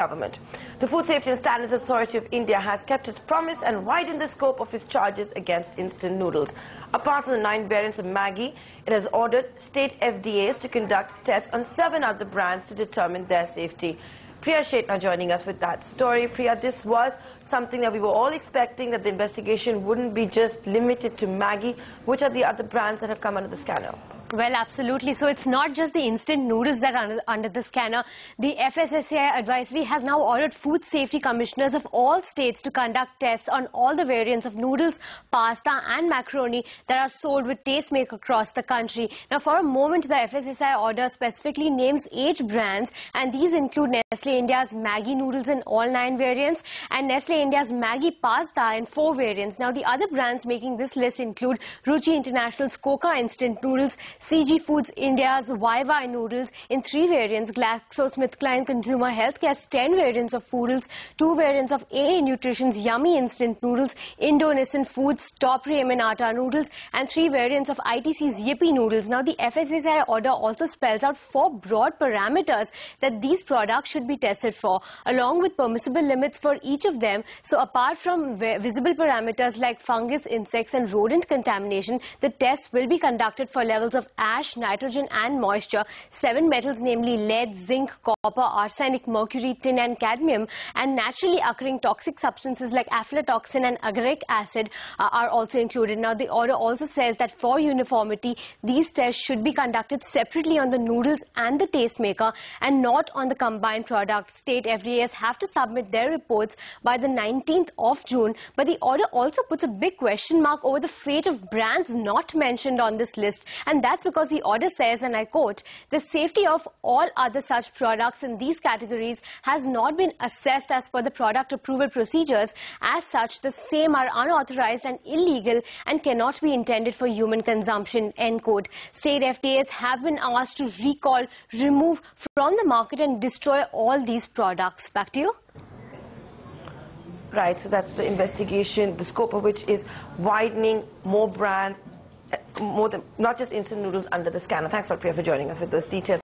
government. The Food Safety and Standards Authority of India has kept its promise and widened the scope of its charges against instant noodles. Apart from the 9 variants of Maggi, it has ordered state FDAs to conduct tests on 7 other brands to determine their safety. Priya Sheth now joining us with that story. Priya, this was something that we were all expecting, that the investigation wouldn't be just limited to Maggi. Which are the other brands that have come under the scanner? Well, absolutely. So it's not just the instant noodles that are under the scanner. The FSSAI advisory has now ordered food safety commissioners of all states to conduct tests on all the variants of noodles, pasta and macaroni that are sold with Tastemaker across the country. Now, for a moment, the FSSAI order specifically names 8 brands, and these include Nestle India's Maggi noodles in all 9 variants and Nestle India's Maggi pasta in 4 variants. Now, the other brands making this list include Ruchi International's Coca instant noodles, CG Foods India's YY noodles in 3 variants, GlaxoSmithKline Consumer Healthcare's 10 variants of Foodles, 2 variants of AA Nutrition's Yummy instant noodles, Indonesian Foods Top Ramen Atta noodles, and 3 variants of ITC's Yippee noodles. Now, the FSSAI order also spells out 4 broad parameters that these products should be tested for, along with permissible limits for each of them. So, apart from visible parameters like fungus, insects, and rodent contamination, the tests will be conducted for levels of ash, nitrogen and moisture, 7 metals namely lead, zinc, copper, arsenic, mercury, tin and cadmium, and naturally occurring toxic substances like aflatoxin and agaric acid are also included. Now, the order also says that for uniformity, these tests should be conducted separately on the noodles and the Tastemaker and not on the combined product. State FDAs have to submit their reports by the 19th of June, but the order also puts a big question mark over the fate of brands not mentioned on this list, and that's because the order says, and I quote, "The safety of all other such products in these categories has not been assessed as per the product approval procedures. As such, the same are unauthorized and illegal and cannot be intended for human consumption," end quote. State FDAs have been asked to recall, remove from the market and destroy all these products. Back to you. Right, so that's the investigation, the scope of which is widening, more brands, more than not just instant noodles under the scanner. Thanks a lot, Priya, for joining us with those details.